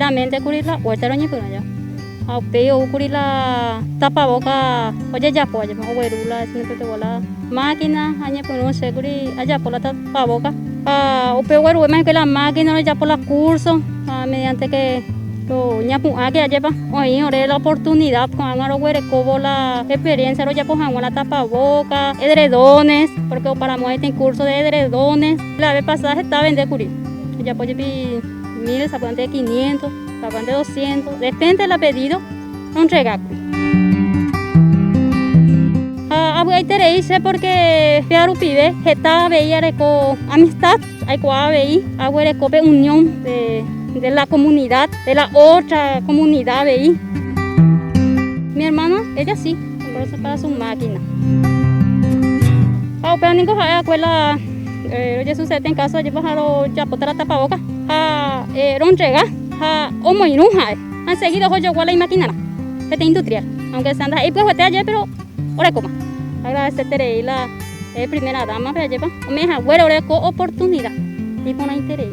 primeramente curila huerta roñi pura ya. Aupeo curila tapaboca oye ya po ya huerula siempre te bola máquina añe por no sé curi allá por la tapaboca. Upeo hueru más que la máquina ya por la curso mediante que lo ñapu que allá pa hoy ore la oportunidad con angaro huere como la experiencia lo ya pues la tapaboca edredones porque para mí hay curso de edredones la vez pasada estaba vender curi ya pues vi miles zapatos de 500 zapatos de 200 depende del pedido no entrega ahí te hice porque fiaru pibe estaba veía reco amistad hay cuá veí agua recope unión de la comunidad, de la otra comunidad, ¿veí? Mi hermana, ella sí, por eso para su máquina. Pero ni coja la escuela, oye sucede en caso de bajar ya por la tapaboca, ron llega, homo y nunca, han seguido hoy igual la máquina, que industrial, aunque se anda ahí pues ayer, pero ahora coma. Agradecerte la primera dama, pero lleva, me deja, bueno, oportunidad, y con interés.